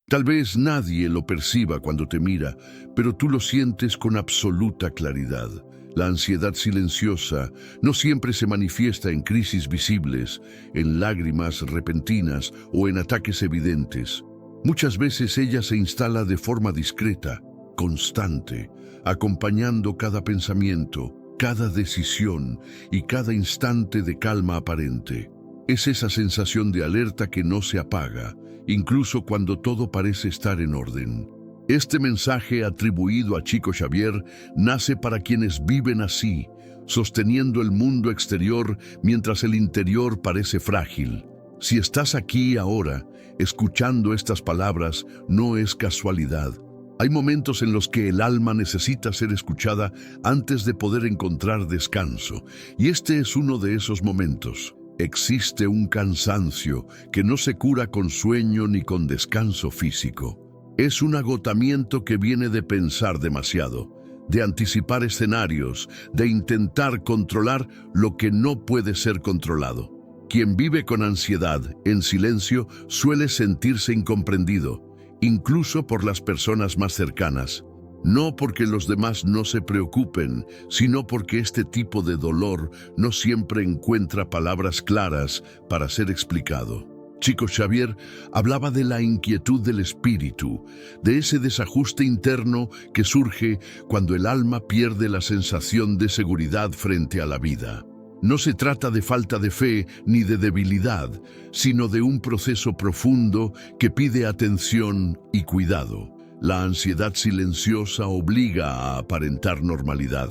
Tal vez nadie lo perciba cuando te mira, pero tú lo sientes con absoluta claridad. La ansiedad silenciosa no siempre se manifiesta en crisis visibles, en lágrimas repentinas o en ataques evidentes. Muchas veces ella se instala de forma discreta, constante, acompañando cada pensamiento, cada decisión y cada instante de calma aparente. Es esa sensación de alerta que no se apaga, incluso cuando todo parece estar en orden. Este mensaje atribuido a Chico Xavier nace para quienes viven así, sosteniendo el mundo exterior mientras el interior parece frágil. Si estás aquí ahora, escuchando estas palabras, no es casualidad. Hay momentos en los que el alma necesita ser escuchada antes de poder encontrar descanso, y este es uno de esos momentos. Existe un cansancio que no se cura con sueño ni con descanso físico. Es un agotamiento que viene de pensar demasiado, de anticipar escenarios, de intentar controlar lo que no puede ser controlado. Quien vive con ansiedad, en silencio, suele sentirse incomprendido, incluso por las personas más cercanas. No porque los demás no se preocupen, sino porque este tipo de dolor no siempre encuentra palabras claras para ser explicado. Chico Xavier hablaba de la inquietud del espíritu, de ese desajuste interno que surge cuando el alma pierde la sensación de seguridad frente a la vida. No se trata de falta de fe ni de debilidad, sino de un proceso profundo que pide atención y cuidado. La ansiedad silenciosa obliga a aparentar normalidad.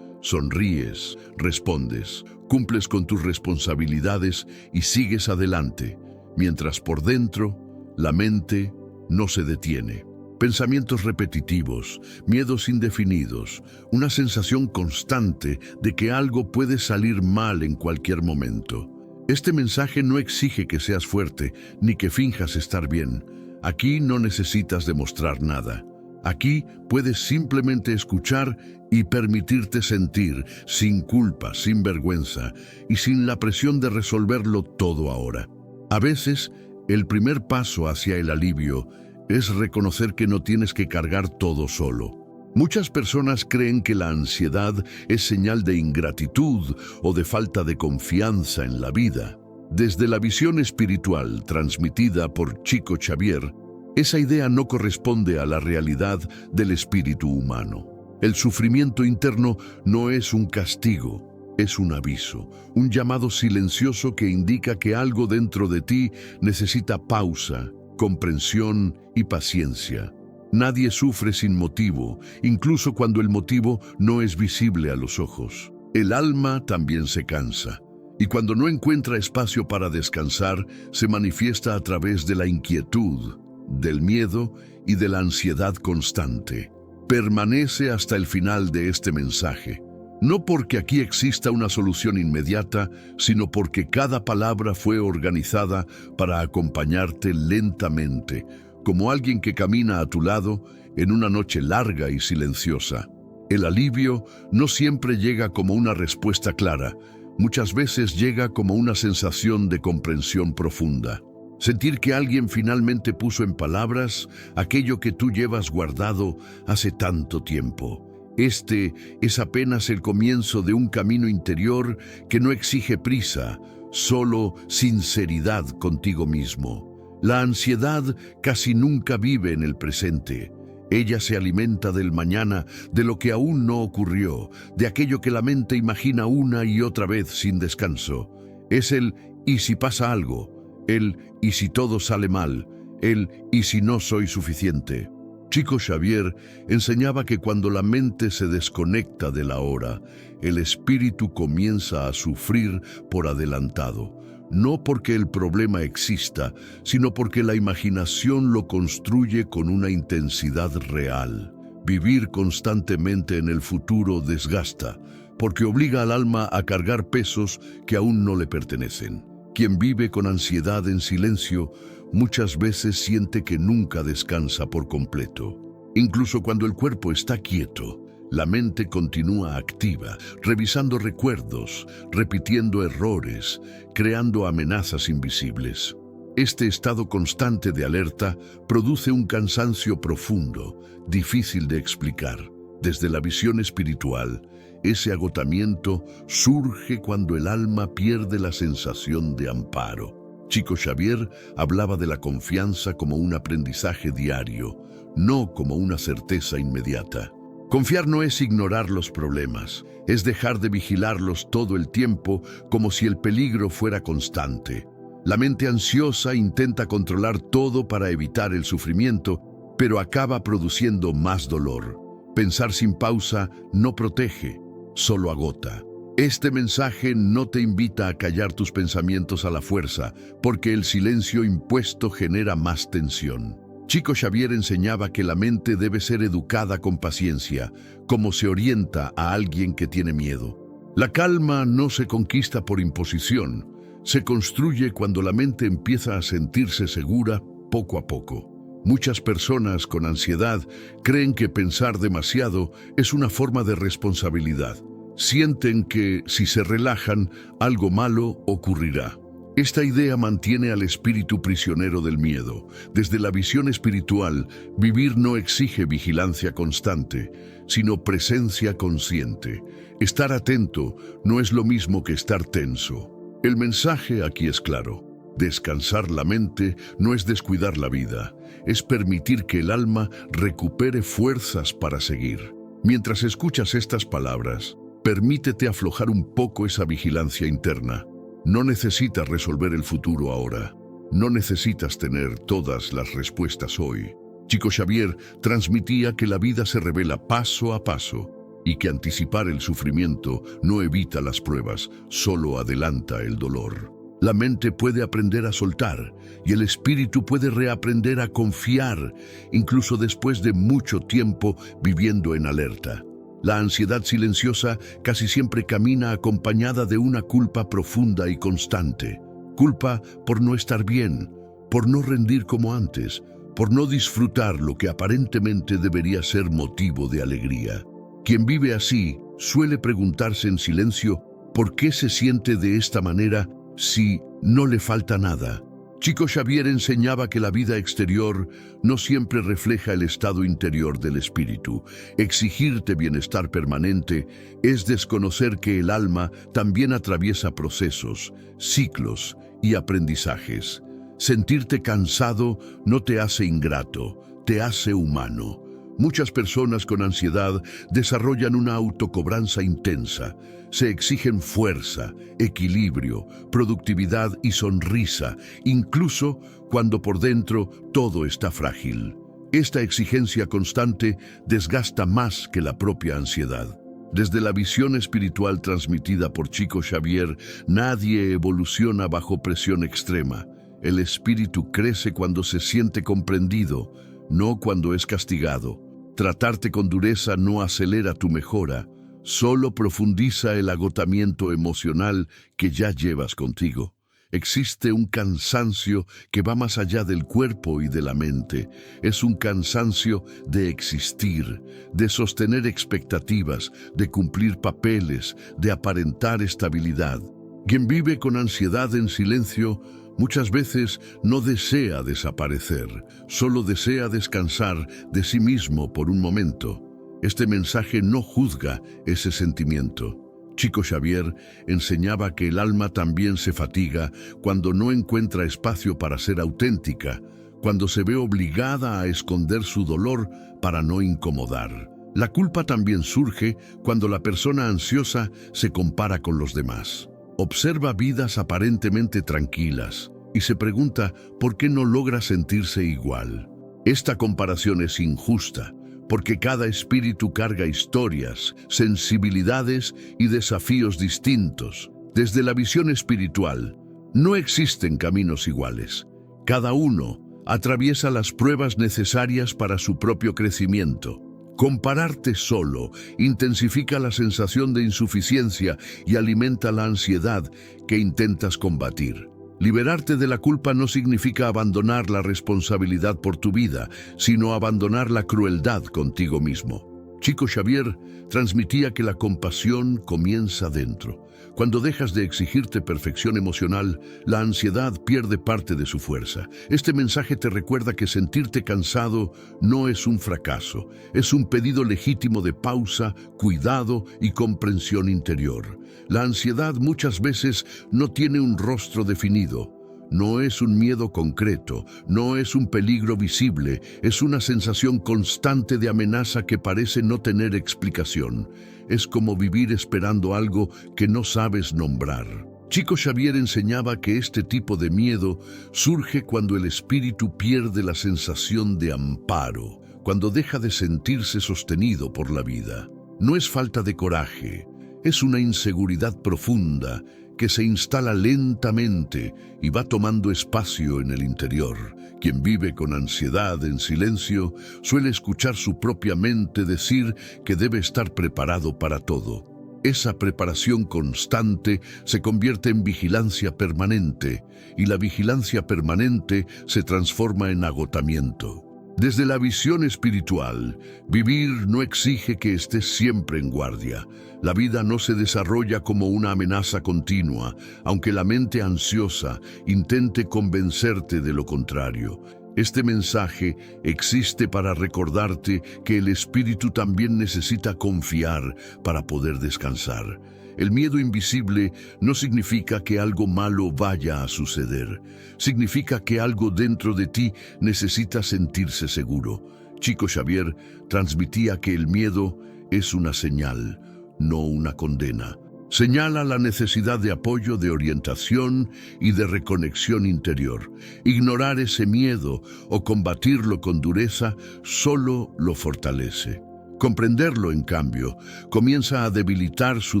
Sonríes, respondes, cumples con tus responsabilidades y sigues adelante, mientras por dentro la mente no se detiene. Pensamientos repetitivos, miedos indefinidos, una sensación constante de que algo puede salir mal en cualquier momento. Este mensaje no exige que seas fuerte ni que finjas estar bien. Aquí no necesitas demostrar nada. Aquí puedes simplemente escuchar y permitirte sentir, sin culpa, sin vergüenza y sin la presión de resolverlo todo ahora. A veces, el primer paso hacia el alivio es reconocer que no tienes que cargar todo solo. Muchas personas creen que la ansiedad es señal de ingratitud o de falta de confianza en la vida. Desde la visión espiritual transmitida por Chico Xavier, esa idea no corresponde a la realidad del espíritu humano. El sufrimiento interno no es un castigo, es un aviso, un llamado silencioso que indica que algo dentro de ti necesita pausa, comprensión y paciencia. Nadie sufre sin motivo, incluso cuando el motivo no es visible a los ojos. El alma también se cansa. Y cuando no encuentra espacio para descansar, se manifiesta a través de la inquietud, del miedo y de la ansiedad constante. Permanece hasta el final de este mensaje. No porque aquí exista una solución inmediata, sino porque cada palabra fue organizada para acompañarte lentamente, como alguien que camina a tu lado en una noche larga y silenciosa. El alivio no siempre llega como una respuesta clara. Muchas veces llega como una sensación de comprensión profunda. Sentir que alguien finalmente puso en palabras aquello que tú llevas guardado hace tanto tiempo. Este es apenas el comienzo de un camino interior que no exige prisa, solo sinceridad contigo mismo. La ansiedad casi nunca vive en el presente. Ella se alimenta del mañana, de lo que aún no ocurrió, de aquello que la mente imagina una y otra vez sin descanso. Es el «y si pasa algo», el «y si todo sale mal», el «y si no soy suficiente». Chico Xavier enseñaba que cuando la mente se desconecta de la hora, el espíritu comienza a sufrir por adelantado. No porque el problema exista, sino porque la imaginación lo construye con una intensidad real. Vivir constantemente en el futuro desgasta, porque obliga al alma a cargar pesos que aún no le pertenecen. Quien vive con ansiedad en silencio, muchas veces siente que nunca descansa por completo. Incluso cuando el cuerpo está quieto, la mente continúa activa, revisando recuerdos, repitiendo errores, creando amenazas invisibles. Este estado constante de alerta produce un cansancio profundo, difícil de explicar. Desde la visión espiritual, ese agotamiento surge cuando el alma pierde la sensación de amparo. Chico Xavier hablaba de la confianza como un aprendizaje diario, no como una certeza inmediata. Confiar no es ignorar los problemas, es dejar de vigilarlos todo el tiempo como si el peligro fuera constante. La mente ansiosa intenta controlar todo para evitar el sufrimiento, pero acaba produciendo más dolor. Pensar sin pausa no protege, solo agota. Este mensaje no te invita a callar tus pensamientos a la fuerza, porque el silencio impuesto genera más tensión. Chico Xavier enseñaba que la mente debe ser educada con paciencia, como se orienta a alguien que tiene miedo. La calma no se conquista por imposición, se construye cuando la mente empieza a sentirse segura poco a poco. Muchas personas con ansiedad creen que pensar demasiado es una forma de responsabilidad. Sienten que, si se relajan, algo malo ocurrirá. Esta idea mantiene al espíritu prisionero del miedo. Desde la visión espiritual, vivir no exige vigilancia constante, sino presencia consciente. Estar atento no es lo mismo que estar tenso. El mensaje aquí es claro. Descansar la mente no es descuidar la vida, es permitir que el alma recupere fuerzas para seguir. Mientras escuchas estas palabras, permítete aflojar un poco esa vigilancia interna. No necesitas resolver el futuro ahora. No necesitas tener todas las respuestas hoy. Chico Xavier transmitía que la vida se revela paso a paso y que anticipar el sufrimiento no evita las pruebas, solo adelanta el dolor. La mente puede aprender a soltar y el espíritu puede reaprender a confiar, incluso después de mucho tiempo viviendo en alerta. La ansiedad silenciosa casi siempre camina acompañada de una culpa profunda y constante. Culpa por no estar bien, por no rendir como antes, por no disfrutar lo que aparentemente debería ser motivo de alegría. Quien vive así suele preguntarse en silencio por qué se siente de esta manera si no le falta nada. Chico Xavier enseñaba que la vida exterior no siempre refleja el estado interior del espíritu. Exigirte bienestar permanente es desconocer que el alma también atraviesa procesos, ciclos y aprendizajes. Sentirte cansado no te hace ingrato, te hace humano. Muchas personas con ansiedad desarrollan una autocobranza intensa. Se exigen fuerza, equilibrio, productividad y sonrisa, incluso cuando por dentro todo está frágil. Esta exigencia constante desgasta más que la propia ansiedad. Desde la visión espiritual transmitida por Chico Xavier, nadie evoluciona bajo presión extrema. El espíritu crece cuando se siente comprendido, no cuando es castigado. Tratarte con dureza no acelera tu mejora, solo profundiza el agotamiento emocional que ya llevas contigo. Existe un cansancio que va más allá del cuerpo y de la mente. Es un cansancio de existir, de sostener expectativas, de cumplir papeles, de aparentar estabilidad. Quien vive con ansiedad en silencio muchas veces no desea desaparecer, solo desea descansar de sí mismo por un momento. Este mensaje no juzga ese sentimiento. Chico Xavier enseñaba que el alma también se fatiga cuando no encuentra espacio para ser auténtica, cuando se ve obligada a esconder su dolor para no incomodar. La culpa también surge cuando la persona ansiosa se compara con los demás. Observa vidas aparentemente tranquilas y se pregunta por qué no logra sentirse igual. Esta comparación es injusta, porque cada espíritu carga historias, sensibilidades y desafíos distintos. Desde la visión espiritual, no existen caminos iguales. Cada uno atraviesa las pruebas necesarias para su propio crecimiento. Compararte solo intensifica la sensación de insuficiencia y alimenta la ansiedad que intentas combatir. Liberarte de la culpa no significa abandonar la responsabilidad por tu vida, sino abandonar la crueldad contigo mismo. Chico Xavier transmitía que la compasión comienza dentro. Cuando dejas de exigirte perfección emocional, la ansiedad pierde parte de su fuerza. Este mensaje te recuerda que sentirte cansado no es un fracaso, es un pedido legítimo de pausa, cuidado y comprensión interior. La ansiedad muchas veces no tiene un rostro definido. No es un miedo concreto, no es un peligro visible, es una sensación constante de amenaza que parece no tener explicación. Es como vivir esperando algo que no sabes nombrar. Chico Xavier enseñaba que este tipo de miedo surge cuando el espíritu pierde la sensación de amparo, cuando deja de sentirse sostenido por la vida. No es falta de coraje, es una inseguridad profunda que se instala lentamente y va tomando espacio en el interior. Quien vive con ansiedad en silencio suele escuchar su propia mente decir que debe estar preparado para todo. Esa preparación constante se convierte en vigilancia permanente, y la vigilancia permanente se transforma en agotamiento. Desde la visión espiritual, vivir no exige que estés siempre en guardia. La vida no se desarrolla como una amenaza continua, aunque la mente ansiosa intente convencerte de lo contrario. Este mensaje existe para recordarte que el espíritu también necesita confiar para poder descansar. El miedo invisible no significa que algo malo vaya a suceder. Significa que algo dentro de ti necesita sentirse seguro. Chico Xavier transmitía que el miedo es una señal, no una condena. Señala la necesidad de apoyo, de orientación y de reconexión interior. Ignorar ese miedo o combatirlo con dureza solo lo fortalece. Comprenderlo, en cambio, comienza a debilitar su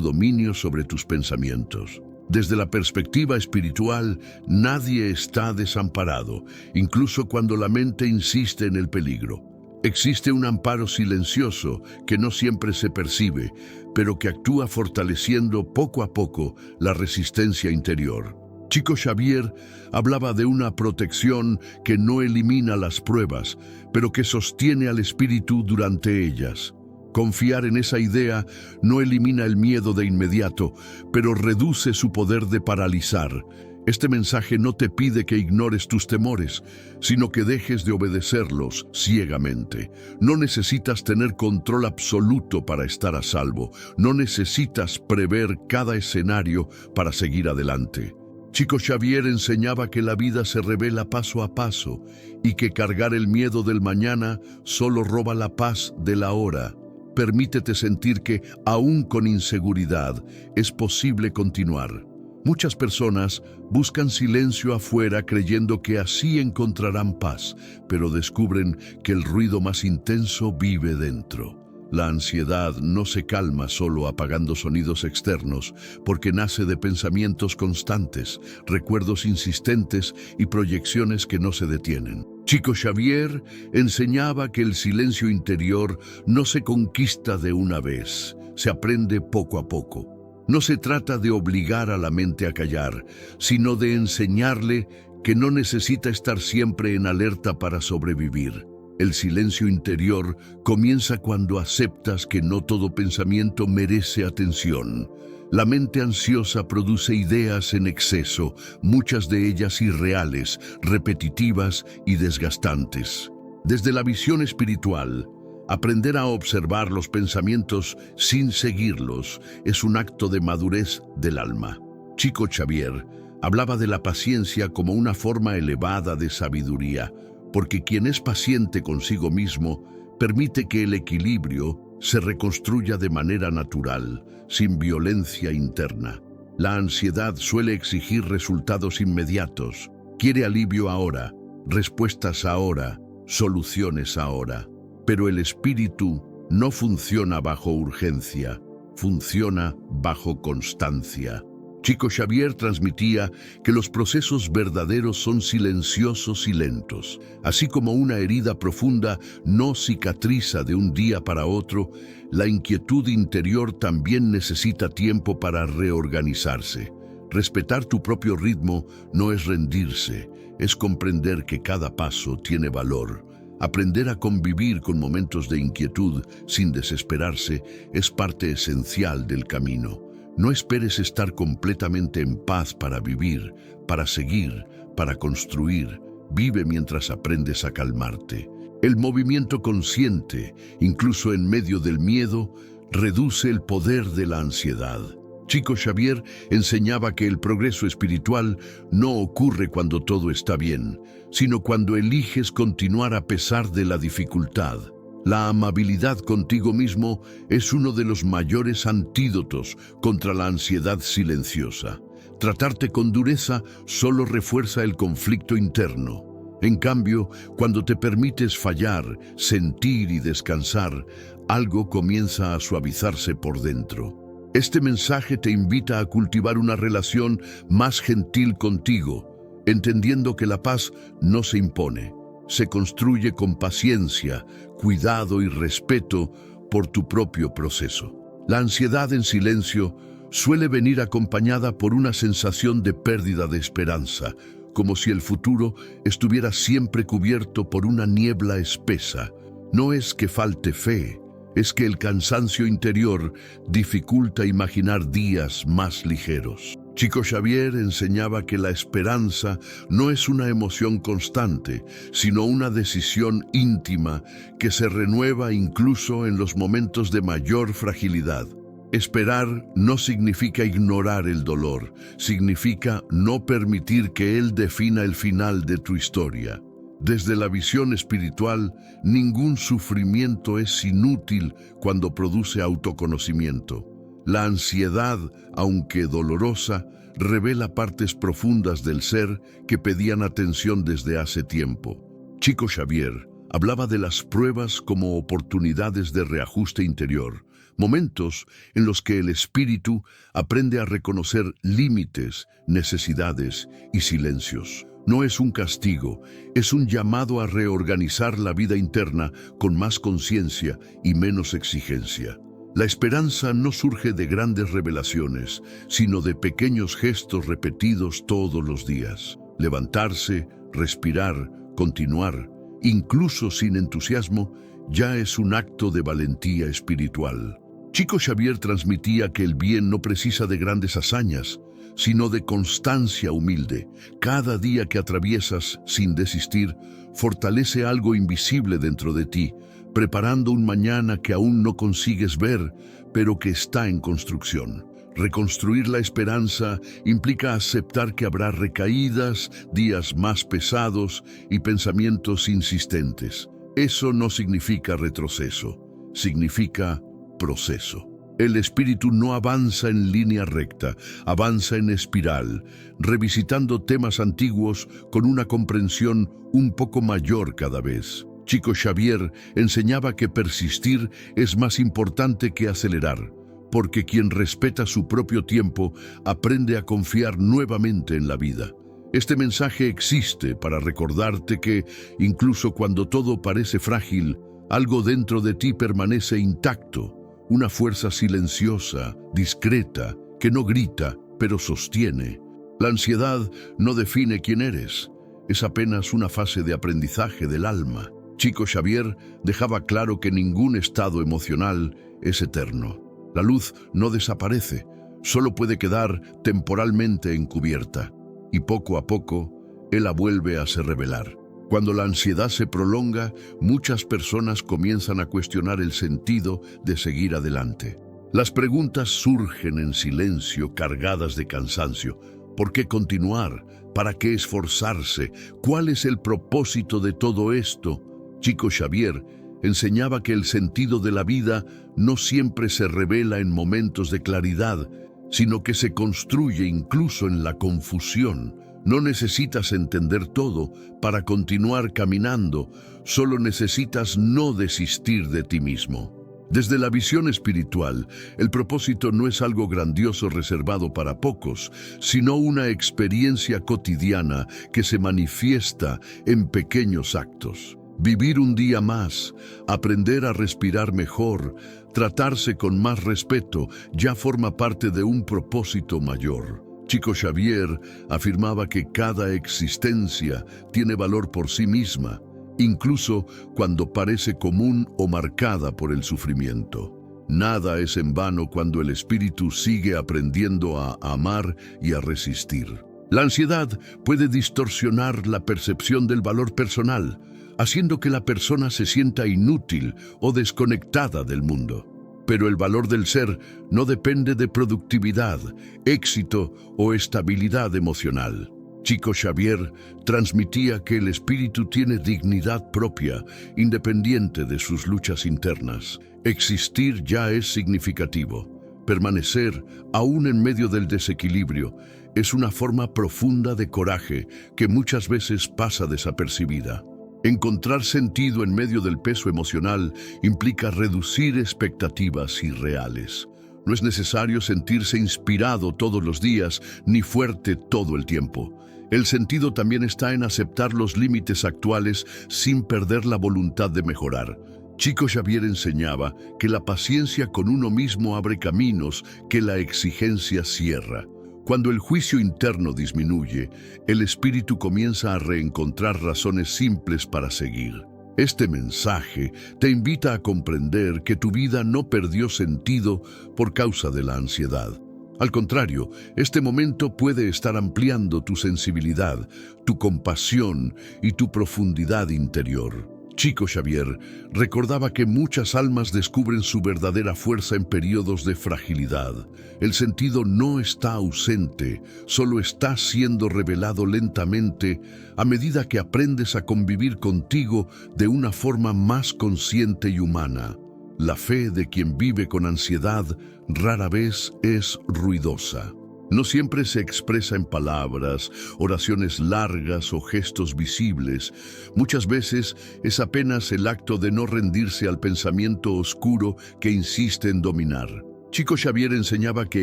dominio sobre tus pensamientos. Desde la perspectiva espiritual, nadie está desamparado, incluso cuando la mente insiste en el peligro. Existe un amparo silencioso que no siempre se percibe, pero que actúa fortaleciendo poco a poco la resistencia interior. Chico Xavier hablaba de una protección que no elimina las pruebas, pero que sostiene al espíritu durante ellas. Confiar en esa idea no elimina el miedo de inmediato, pero reduce su poder de paralizar. Este mensaje no te pide que ignores tus temores, sino que dejes de obedecerlos ciegamente. No necesitas tener control absoluto para estar a salvo. No necesitas prever cada escenario para seguir adelante. Chico Xavier enseñaba que la vida se revela paso a paso y que cargar el miedo del mañana solo roba la paz de la hora. Permítete sentir que, aún con inseguridad, es posible continuar. Muchas personas buscan silencio afuera creyendo que así encontrarán paz, pero descubren que el ruido más intenso vive dentro. La ansiedad no se calma solo apagando sonidos externos, porque nace de pensamientos constantes, recuerdos insistentes y proyecciones que no se detienen. Chico Xavier enseñaba que el silencio interior no se conquista de una vez, se aprende poco a poco. No se trata de obligar a la mente a callar, sino de enseñarle que no necesita estar siempre en alerta para sobrevivir. El silencio interior comienza cuando aceptas que no todo pensamiento merece atención. La mente ansiosa produce ideas en exceso, muchas de ellas irreales, repetitivas y desgastantes. Desde la visión espiritual, aprender a observar los pensamientos sin seguirlos es un acto de madurez del alma. Chico Xavier hablaba de la paciencia como una forma elevada de sabiduría, porque quien es paciente consigo mismo permite que el equilibrio se reconstruya de manera natural, sin violencia interna. La ansiedad suele exigir resultados inmediatos. Quiere alivio ahora, respuestas ahora, soluciones ahora. Pero el espíritu no funciona bajo urgencia, funciona bajo constancia. Chico Xavier transmitía que los procesos verdaderos son silenciosos y lentos. Así como una herida profunda no cicatriza de un día para otro, la inquietud interior también necesita tiempo para reorganizarse. Respetar tu propio ritmo no es rendirse, es comprender que cada paso tiene valor. Aprender a convivir con momentos de inquietud sin desesperarse es parte esencial del camino. No esperes estar completamente en paz para vivir, para seguir, para construir. Vive mientras aprendes a calmarte. El movimiento consciente, incluso en medio del miedo, reduce el poder de la ansiedad. Chico Xavier enseñaba que el progreso espiritual no ocurre cuando todo está bien, sino cuando eliges continuar a pesar de la dificultad. La amabilidad contigo mismo es uno de los mayores antídotos contra la ansiedad silenciosa. Tratarte con dureza solo refuerza el conflicto interno. En cambio, cuando te permites fallar, sentir y descansar, algo comienza a suavizarse por dentro. Este mensaje te invita a cultivar una relación más gentil contigo, entendiendo que la paz no se impone, se construye con paciencia, cuidado y respeto por tu propio proceso. La ansiedad en silencio suele venir acompañada por una sensación de pérdida de esperanza, como si el futuro estuviera siempre cubierto por una niebla espesa. No es que falte fe, es que el cansancio interior dificulta imaginar días más ligeros. Chico Xavier enseñaba que la esperanza no es una emoción constante, sino una decisión íntima que se renueva incluso en los momentos de mayor fragilidad. Esperar no significa ignorar el dolor, significa no permitir que él defina el final de tu historia. Desde la visión espiritual, ningún sufrimiento es inútil cuando produce autoconocimiento. La ansiedad, aunque dolorosa, revela partes profundas del ser que pedían atención desde hace tiempo. Chico Xavier hablaba de las pruebas como oportunidades de reajuste interior, momentos en los que el espíritu aprende a reconocer límites, necesidades y silencios. No es un castigo, es un llamado a reorganizar la vida interna con más conciencia y menos exigencia. La esperanza no surge de grandes revelaciones, sino de pequeños gestos repetidos todos los días. Levantarse, respirar, continuar, incluso sin entusiasmo, ya es un acto de valentía espiritual. Chico Xavier transmitía que el bien no precisa de grandes hazañas, sino de constancia humilde. Cada día que atraviesas sin desistir, fortalece algo invisible dentro de ti, preparando un mañana que aún no consigues ver, pero que está en construcción. Reconstruir la esperanza implica aceptar que habrá recaídas, días más pesados y pensamientos insistentes. Eso no significa retroceso, significa proceso. El espíritu no avanza en línea recta, avanza en espiral, revisitando temas antiguos con una comprensión un poco mayor cada vez. Chico Xavier enseñaba que persistir es más importante que acelerar, porque quien respeta su propio tiempo aprende a confiar nuevamente en la vida. Este mensaje existe para recordarte que, incluso cuando todo parece frágil, algo dentro de ti permanece intacto. Una fuerza silenciosa, discreta, que no grita, pero sostiene. La ansiedad no define quién eres, es apenas una fase de aprendizaje del alma. Chico Xavier dejaba claro que ningún estado emocional es eterno. La luz no desaparece, solo puede quedar temporalmente encubierta, y poco a poco, él la vuelve a se revelar. Cuando la ansiedad se prolonga, muchas personas comienzan a cuestionar el sentido de seguir adelante. Las preguntas surgen en silencio, cargadas de cansancio. ¿Por qué continuar? ¿Para qué esforzarse? ¿Cuál es el propósito de todo esto? Chico Xavier enseñaba que el sentido de la vida no siempre se revela en momentos de claridad, sino que se construye incluso en la confusión. No necesitas entender todo para continuar caminando, solo necesitas no desistir de ti mismo. Desde la visión espiritual, el propósito no es algo grandioso reservado para pocos, sino una experiencia cotidiana que se manifiesta en pequeños actos. Vivir un día más, aprender a respirar mejor, tratarse con más respeto, ya forma parte de un propósito mayor. Chico Xavier afirmaba que cada existencia tiene valor por sí misma incluso cuando parece común o marcada por el sufrimiento. Nada es en vano cuando el espíritu sigue aprendiendo a amar y a resistir. La ansiedad puede distorsionar la percepción del valor personal, haciendo que la persona se sienta inútil o desconectada del mundo. Pero el valor del ser no depende de productividad, éxito o estabilidad emocional. Chico Xavier transmitía que el espíritu tiene dignidad propia, independiente de sus luchas internas. Existir ya es significativo. Permanecer, aún en medio del desequilibrio, es una forma profunda de coraje que muchas veces pasa desapercibida. Encontrar sentido en medio del peso emocional implica reducir expectativas irreales. No es necesario sentirse inspirado todos los días ni fuerte todo el tiempo. El sentido también está en aceptar los límites actuales sin perder la voluntad de mejorar. Chico Xavier enseñaba que la paciencia con uno mismo abre caminos que la exigencia cierra. Cuando el juicio interno disminuye, el espíritu comienza a reencontrar razones simples para seguir. Este mensaje te invita a comprender que tu vida no perdió sentido por causa de la ansiedad. Al contrario, este momento puede estar ampliando tu sensibilidad, tu compasión y tu profundidad interior. Chico Xavier recordaba que muchas almas descubren su verdadera fuerza en periodos de fragilidad. El sentido no está ausente, solo está siendo revelado lentamente a medida que aprendes a convivir contigo de una forma más consciente y humana. La fe de quien vive con ansiedad rara vez es ruidosa. No siempre se expresa en palabras, oraciones largas o gestos visibles. Muchas veces es apenas el acto de no rendirse al pensamiento oscuro que insiste en dominar. Chico Xavier enseñaba que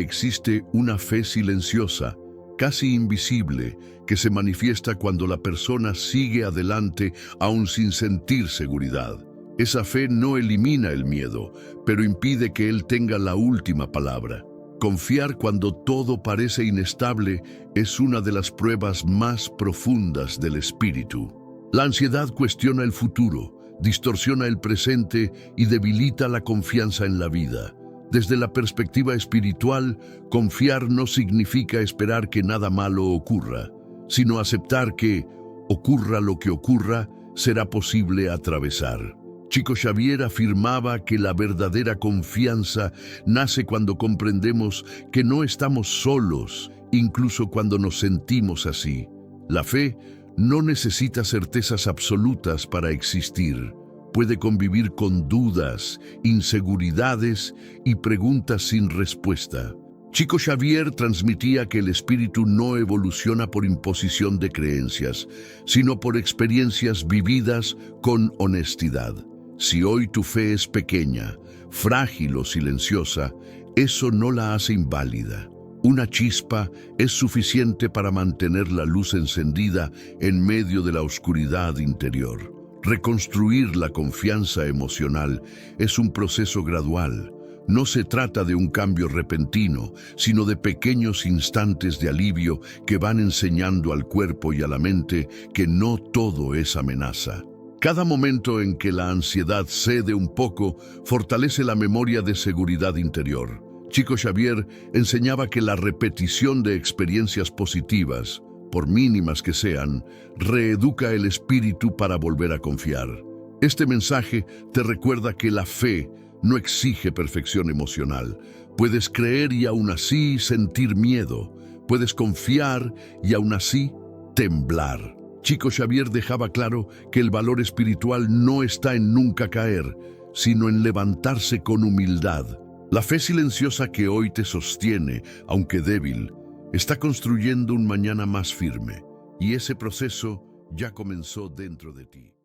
existe una fe silenciosa, casi invisible, que se manifiesta cuando la persona sigue adelante aún sin sentir seguridad. Esa fe no elimina el miedo, pero impide que él tenga la última palabra. Confiar cuando todo parece inestable es una de las pruebas más profundas del espíritu. La ansiedad cuestiona el futuro, distorsiona el presente y debilita la confianza en la vida. Desde la perspectiva espiritual, confiar no significa esperar que nada malo ocurra, sino aceptar que, ocurra lo que ocurra, será posible atravesar. Chico Xavier afirmaba que la verdadera confianza nace cuando comprendemos que no estamos solos, incluso cuando nos sentimos así. La fe no necesita certezas absolutas para existir. Puede convivir con dudas, inseguridades y preguntas sin respuesta. Chico Xavier transmitía que el espíritu no evoluciona por imposición de creencias, sino por experiencias vividas con honestidad. Si hoy tu fe es pequeña, frágil o silenciosa, eso no la hace inválida. Una chispa es suficiente para mantener la luz encendida en medio de la oscuridad interior. Reconstruir la confianza emocional es un proceso gradual. No se trata de un cambio repentino, sino de pequeños instantes de alivio que van enseñando al cuerpo y a la mente que no todo es amenaza. Cada momento en que la ansiedad cede un poco, fortalece la memoria de seguridad interior. Chico Xavier enseñaba que la repetición de experiencias positivas, por mínimas que sean, reeduca el espíritu para volver a confiar. Este mensaje te recuerda que la fe no exige perfección emocional. Puedes creer y aún así sentir miedo. Puedes confiar y aún así temblar. Chico Xavier dejaba claro que el valor espiritual no está en nunca caer, sino en levantarse con humildad. La fe silenciosa que hoy te sostiene, aunque débil, está construyendo un mañana más firme, y ese proceso ya comenzó dentro de ti.